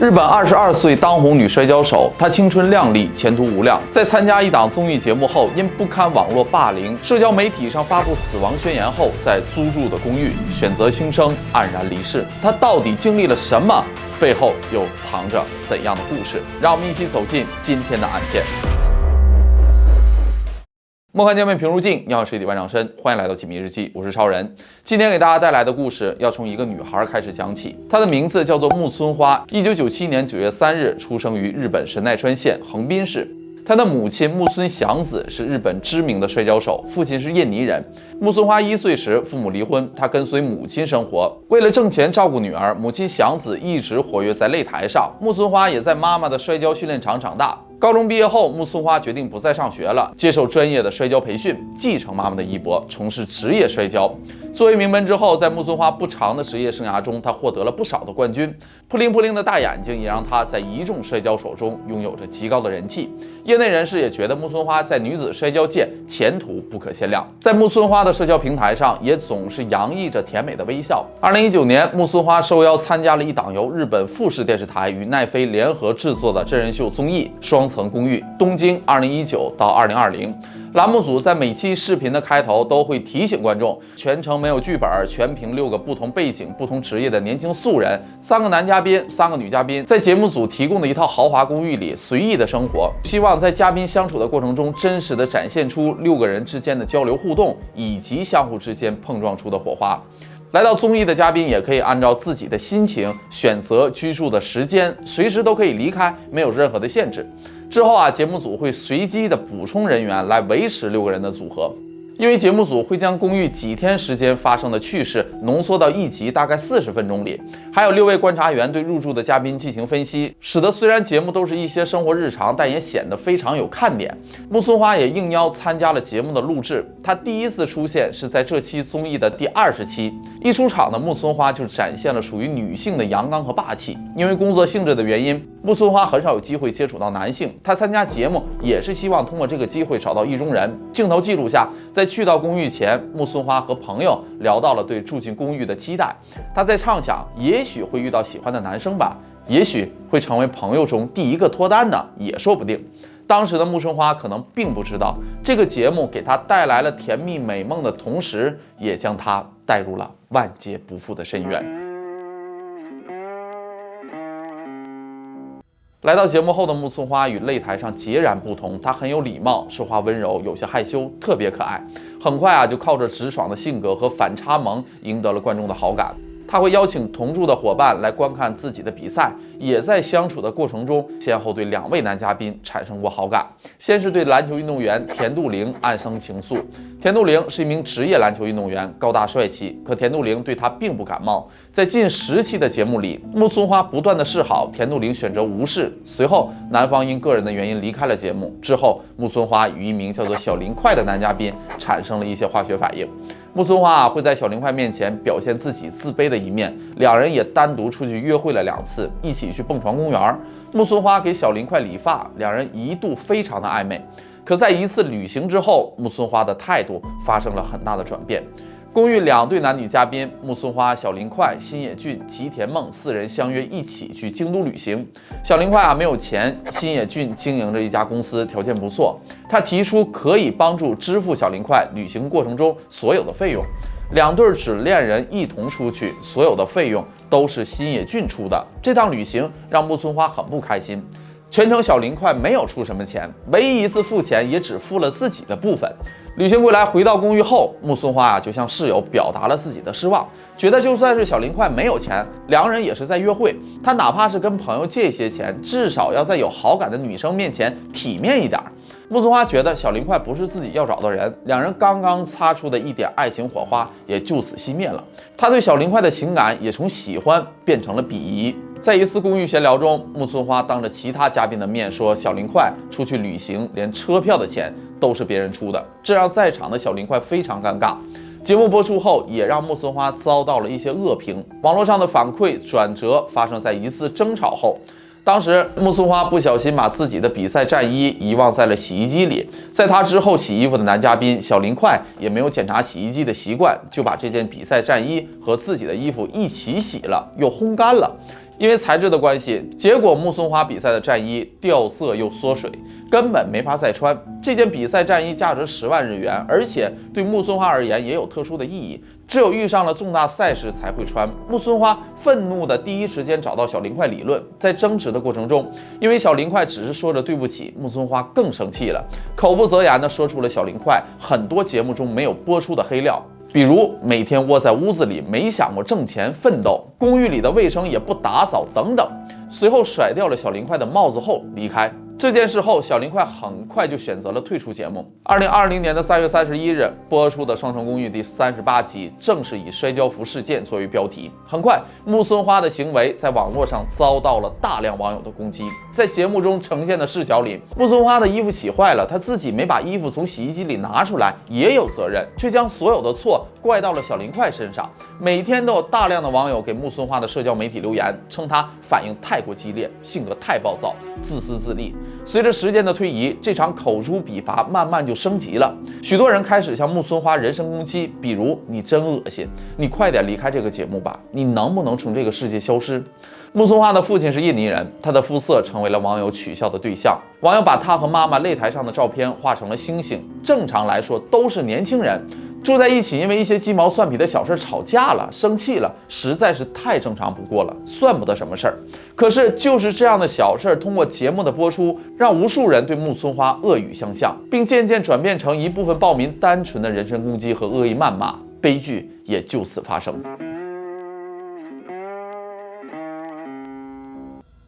日本22岁当红女摔跤手，她青春靓丽，前途无量。在参加一档综艺节目后，因不堪网络霸凌，社交媒体上发布死亡宣言后，在租住的公寓选择轻生，黯然离世。她到底经历了什么？背后又藏着怎样的故事？让我们一起走进今天的案件。莫看江面平如镜，你好，水底万丈深，欢迎来到解密日记，我是超人。今天给大家带来的故事要从一个女孩开始讲起，她的名字叫做木村花，1997年9月3日出生于日本神奈川县横滨市。她的母亲木村祥子是日本知名的摔跤手，父亲是印尼人。木村花1岁时父母离婚，她跟随母亲生活。为了挣钱照顾女儿，母亲祥子一直活跃在擂台上，木村花也在妈妈的摔跤训练场长大。高中毕业后，木村花决定不再上学了，接受专业的摔跤培训，继承妈妈的衣钵，从事职业摔跤。作为名门之后，在木村花不长的职业生涯中，她获得了不少的冠军。扑灵扑灵的大眼睛也让她在一众摔跤手中拥有着极高的人气。业内人士也觉得木村花在女子摔跤界前途不可限量。在木村花的社交平台上，也总是洋溢着甜美的微笑。2019年，木村花受邀参加了一档由日本富士电视台与奈飞联合制作的真人秀综艺《双层公寓》，东京2019到2020。栏目组在每期视频的开头都会提醒观众，全程没有剧本，全凭6个不同背景、不同职业的年轻素人，3个男嘉宾，3个女嘉宾，在节目组提供的一套豪华公寓里随意的生活，希望在嘉宾相处的过程中，真实的展现出6个人之间的交流互动，以及相互之间碰撞出的火花。来到综艺的嘉宾也可以按照自己的心情选择居住的时间，随时都可以离开，没有任何的限制。之后节目组会随机的补充人员来维持6个人的组合。因为节目组会将公寓几天时间发生的趣事浓缩到一集大概40分钟里，还有6位观察员对入住的嘉宾进行分析，使得虽然节目都是一些生活日常，但也显得非常有看点。木村花也应邀参加了节目的录制，她第一次出现是在这期综艺的第20期。一出场的木村花就展现了属于女性的阳刚和霸气。因为工作性质的原因，木村花很少有机会接触到男性，她参加节目也是希望通过这个机会找到意中人。镜头记录下，在去到公寓前，木村花和朋友聊到了对住进公寓的期待。她在畅想，也许会遇到喜欢的男生吧，也许会成为朋友中第一个脱单的，也说不定。当时的木村花可能并不知道，这个节目给她带来了甜蜜美梦的同时，也将她带入了万劫不复的深渊。来到节目后的木村花与擂台上截然不同，她很有礼貌，说话温柔，有些害羞，特别可爱。很快就靠着直爽的性格和反差萌赢得了观众的好感。她会邀请同住的伙伴来观看自己的比赛，也在相处的过程中先后对2位男嘉宾产生过好感。先是对篮球运动员田杜陵暗生情愫。田杜陵是一名职业篮球运动员，高大帅气，可田杜陵对他并不感冒。在近10期的节目里，木村花不断的示好，田杜陵选择无视。随后男方因个人的原因离开了节目。之后木村花与一名叫做小林快的男嘉宾产生了一些化学反应。木村花会在小林快面前表现自己自卑的一面，2人也单独出去约会了2次，一起去蹦床公园。木村花给小林快理发，2人一度非常的暧昧。可在一次旅行之后，木村花的态度发生了很大的转变。公寓2对男女嘉宾木村花、小林快、新野俊、吉田梦4人相约一起去京都旅行。小林快没有钱，新野俊经营着一家公司，条件不错，他提出可以帮助支付小林快旅行过程中所有的费用。2对纸恋人一同出去，所有的费用都是新野俊出的。这趟旅行让木村花很不开心，全程小林快没有出什么钱，唯一一次付钱也只付了自己的部分。旅行归来，回到公寓后，木村花就向室友表达了自己的失望，觉得就算是小林快没有钱，2人也是在约会，他哪怕是跟朋友借一些钱，至少要在有好感的女生面前体面一点。木村花觉得小林快不是自己要找的人，2人刚刚擦出的一点爱情火花也就此熄灭了。他对小林快的情感也从喜欢变成了鄙夷。在一次公寓闲聊中，木村花当着其他嘉宾的面说小林快出去旅行连车票的钱都是别人出的，这让在场的小林快非常尴尬。节目播出后，也让木村花遭到了一些恶评。网络上的反馈转折发生在一次争吵后，当时木村花不小心把自己的比赛战衣遗忘在了洗衣机里，在她之后洗衣服的男嘉宾小林快也没有检查洗衣机的习惯，就把这件比赛战衣和自己的衣服一起洗了，又烘干了。因为材质的关系，结果木村花比赛的战衣掉色又缩水，根本没法再穿。这件比赛战衣价值10万日元，而且对木村花而言也有特殊的意义，只有遇上了重大赛事才会穿。木村花愤怒的第一时间找到小林快理论，在争执的过程中，因为小林快只是说着对不起，木村花更生气了，口不择言的说出了小林快很多节目中没有播出的黑料。比如每天窝在屋子里，没想过挣钱奋斗，公寓里的卫生也不打扫等等。随后甩掉了小林快的帽子后离开。这件事后，小林快很快就选择了退出节目。2020年3月31日播出的《双城公寓》第38集，正是以摔跤服事件作为标题。很快，木村花的行为在网络上遭到了大量网友的攻击。在节目中呈现的视角里，木村花的衣服洗坏了，她自己没把衣服从洗衣机里拿出来，也有责任，却将所有的错怪到了小林快身上。每天都有大量的网友给木村花的社交媒体留言，称她反应太过激烈，性格太暴躁，自私自利。随着时间的推移，这场口诛笔伐慢慢就升级了，许多人开始向木村花人身攻击，比如你真恶心，你快点离开这个节目吧，你能不能从这个世界消失？木村花的父亲是印尼人，他的肤色成为了网友取笑的对象，网友把他和妈妈擂台上的照片画成了星星。正常来说都是年轻人住在一起，因为一些鸡毛蒜皮的小事吵架了，生气了，实在是太正常不过了，算不得什么事儿。可是就是这样的小事儿，通过节目的播出，让无数人对木村花恶语相向，并渐渐转变成一部分暴民单纯的人身攻击和恶意谩骂，悲剧也就此发生。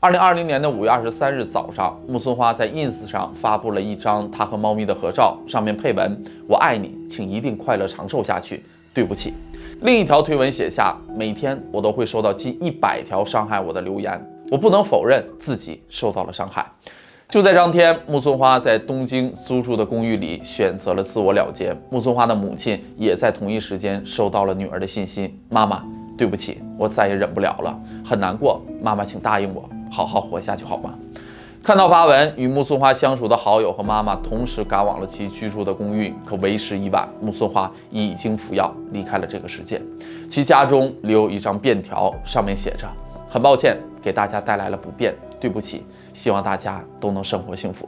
2020年5月23日早上，木村花在 ins 上发布了一张她和猫咪的合照，上面配文：我爱你，请一定快乐长寿下去，对不起。另一条推文写下：每天我都会收到近100条伤害我的留言，我不能否认自己受到了伤害。就在当天，木村花在东京租住的公寓里选择了自我了结。木村花的母亲也在同一时间收到了女儿的信息：妈妈，对不起，我再也忍不了了，很难过，妈妈请答应我好好活下去好吗？看到发文，与木村花相熟的好友和妈妈同时赶往了其居住的公寓，可为时已晚，木村花已经服药离开了这个世界。其家中留有一张便条，上面写着：很抱歉给大家带来了不便，对不起，希望大家都能生活幸福。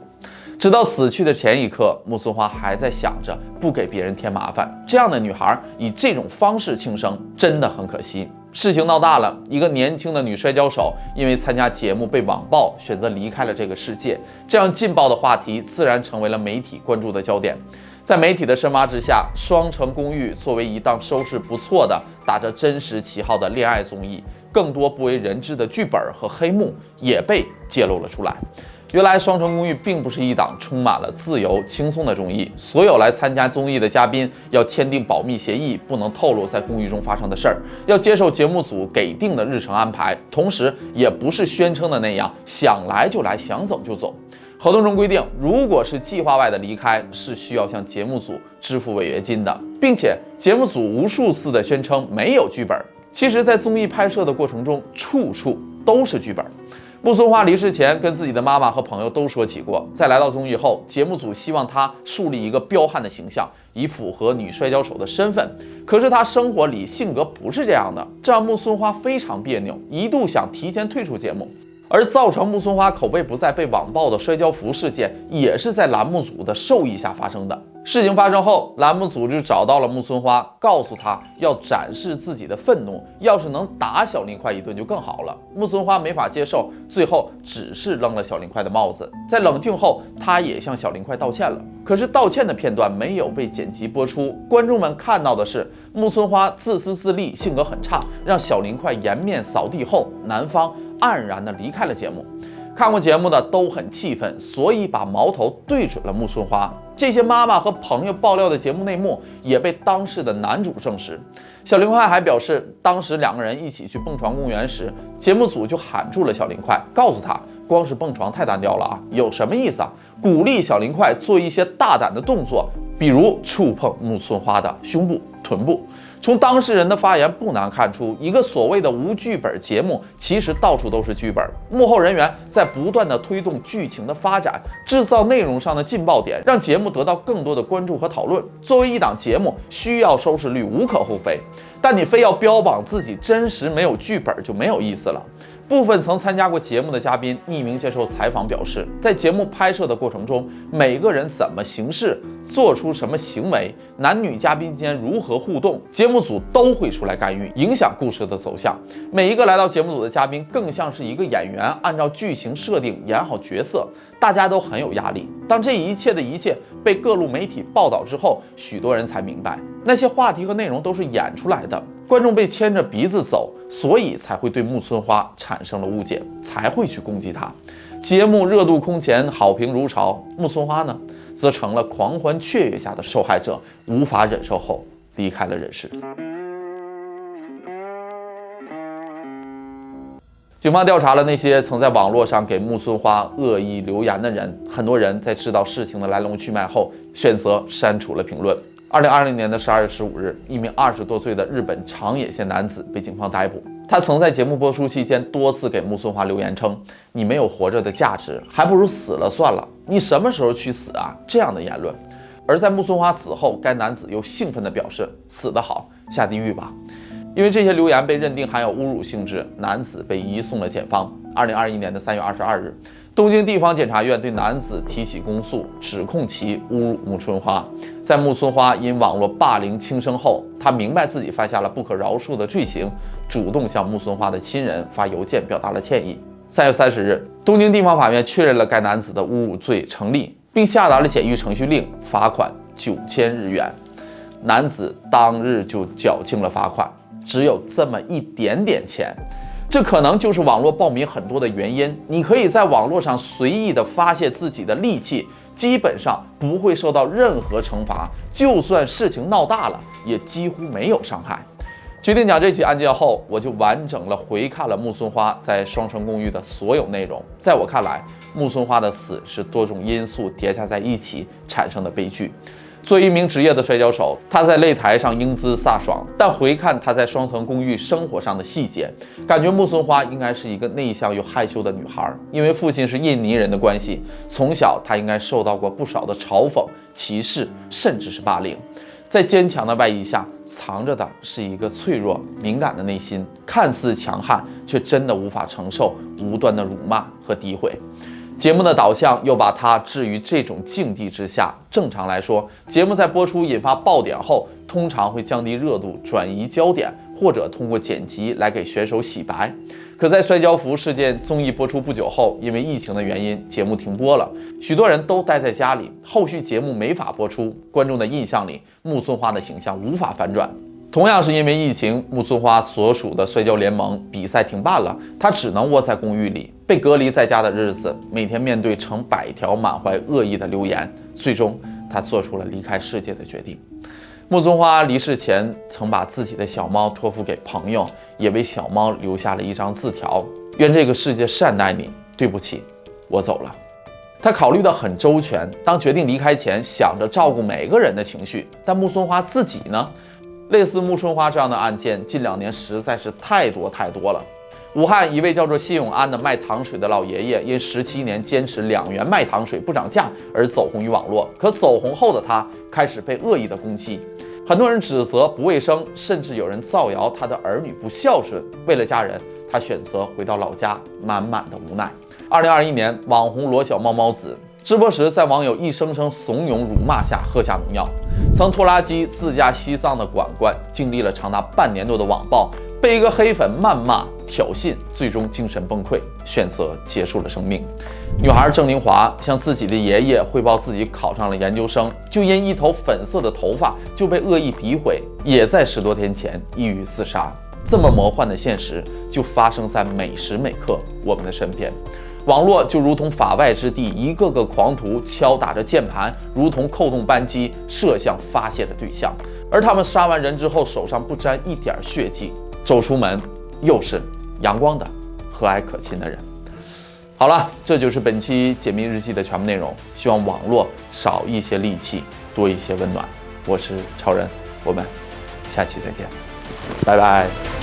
直到死去的前一刻，木村花还在想着不给别人添麻烦。这样的女孩以这种方式轻生，真的很可惜。事情闹大了，一个年轻的女摔跤手因为参加节目被网暴，选择离开了这个世界。这样劲爆的话题自然成为了媒体关注的焦点。在媒体的深挖之下，《双城公寓》作为一档收视不错的、打着真实旗号的恋爱综艺，更多不为人知的剧本和黑幕也被揭露了出来。原来《双城公寓》并不是一档充满了自由轻松的综艺，所有来参加综艺的嘉宾要签订保密协议，不能透露在公寓中发生的事儿，要接受节目组给定的日程安排，同时也不是宣称的那样想来就来，想走就走。合同中规定，如果是计划外的离开，是需要向节目组支付违约金的，并且节目组无数次的宣称没有剧本。其实，在综艺拍摄的过程中，处处都是剧本。木村花离世前跟自己的妈妈和朋友都说起过，在来到综艺后，节目组希望她树立一个彪悍的形象，以符合女摔跤手的身份。可是她生活里性格不是这样的，这让木村花非常别扭，一度想提前退出节目。而造成木村花口碑不再被网暴的摔跤服事件，也是在栏目组的授意下发生的。事情发生后，栏目组就找到了木村花，告诉他要展示自己的愤怒，要是能打小林快一顿就更好了。木村花没法接受，最后只是扔了小林快的帽子。在冷静后，他也向小林快道歉了。可是道歉的片段没有被剪辑播出，观众们看到的是木村花自私自利，性格很差，让小林快颜面扫地后，男方黯然地离开了节目。看过节目的都很气愤，所以把矛头对准了木村花。这些妈妈和朋友爆料的节目内幕也被当事的男主证实。小林快还表示，当时两个人一起去蹦床公园时，节目组就喊住了小林快，告诉他光是蹦床太单调了啊，有什么意思啊？鼓励小林快做一些大胆的动作，比如触碰木村花的胸部、臀部。从当事人的发言不难看出，一个所谓的无剧本节目，其实到处都是剧本，幕后人员在不断的推动剧情的发展，制造内容上的劲爆点，让节目得到更多的关注和讨论。作为一档节目，需要收视率无可厚非，但你非要标榜自己真实没有剧本就没有意思了。部分曾参加过节目的嘉宾匿名接受采访表示，在节目拍摄的过程中，每个人怎么行事，做出什么行为，男女嘉宾间如何互动，节目组都会出来干预，影响故事的走向。每一个来到节目组的嘉宾更像是一个演员，按照剧情设定演好角色，大家都很有压力。当这一切被各路媒体报道之后，许多人才明白，那些话题和内容都是演出来的，观众被牵着鼻子走，所以才会对木村花产生了误解，才会去攻击她。节目热度空前，好评如潮，木村花呢，则成了狂欢雀跃下的受害者，无法忍受后离开了人世。警方调查了那些曾在网络上给木村花恶意留言的人，很多人在知道事情的来龙去脉后，选择删除了评论。2020年12月15日，一名20多岁的日本长野县男子被警方逮捕。他曾在节目播出期间多次给木村花留言称：“你没有活着的价值，还不如死了算了，你什么时候去死啊？”这样的言论。而在木村花死后，该男子又兴奋地表示：“死得好，下地狱吧。”因为这些留言被认定含有侮辱性质，男子被移送了检方。2021年3月22日，东京地方检察院对男子提起公诉，指控其侮辱木村花。在木村花因网络霸凌轻生后，他明白自己犯下了不可饶恕的罪行，主动向木村花的亲人发邮件表达了歉意。3月30日，东京地方法院确认了该男子的侮辱罪成立，并下达了检狱程序令，罚款9000日元。男子当日就缴清了罚款，只有这么一点点钱。这可能就是网络暴民很多的原因。你可以在网络上随意的发泄自己的戾气，基本上不会受到任何惩罚，就算事情闹大了，也几乎没有伤害。决定讲这起案件后，我就完整了回看了木村花在双城公寓的所有内容。在我看来，木村花的死是多种因素叠加在一起产生的悲剧。作为一名职业的摔跤手，他在擂台上英姿飒爽，但回看他在双层公寓生活上的细节，感觉木村花应该是一个内向又害羞的女孩。因为父亲是印尼人的关系，从小她应该受到过不少的嘲讽、歧视，甚至是霸凌。在坚强的外衣下，藏着的是一个脆弱、敏感的内心，看似强悍，却真的无法承受无端的辱骂和诋毁。节目的导向又把他置于这种境地之下。正常来说，节目在播出引发爆点后，通常会降低热度，转移焦点，或者通过剪辑来给选手洗白。可在摔跤服事件综艺播出不久后，因为疫情的原因，节目停播了，许多人都待在家里，后续节目没法播出，观众的印象里，木村花的形象无法反转。同样是因为疫情，木村花所属的摔跤联盟比赛停办了，她只能窝在公寓里，被隔离在家的日子，每天面对成百条满怀恶意的留言，最终她做出了离开世界的决定。木村花离世前曾把自己的小猫托付给朋友，也为小猫留下了一张字条：愿这个世界善待你，对不起，我走了。他考虑得很周全，当决定离开前，想着照顾每个人的情绪，但木村花自己呢？类似木村花这样的案件，近2年实在是太多了。武汉一位叫做谢永安的卖糖水的老爷爷，因17年坚持2元卖糖水不涨价而走红于网络。可走红后的他开始被恶意的攻击，很多人指责不卫生，甚至有人造谣他的儿女不孝顺。为了家人，他选择回到老家，满满的无奈。2021年，网红罗小猫子直播时，在网友一声声怂恿辱骂下喝下农药，曾拖拉机自驾西藏的管管，经历了长达半年多的网暴，被一个黑粉谩骂挑衅，最终精神崩溃，选择结束了生命。女孩郑玲华向自己的爷爷汇报自己考上了研究生，就因一头粉色的头发就被恶意诋毁，也在10多天前抑郁自杀。这么魔幻的现实就发生在每时每刻我们的身边。网络就如同法外之地，一个个狂徒敲打着键盘，如同扣动扳机，射向发泄的对象。而他们杀完人之后，手上不沾一点血迹，走出门又是阳光的、和蔼可亲的人。好了，这就是本期解密日记的全部内容。希望网络少一些戾气，多一些温暖。我是超人，我们下期再见，拜拜。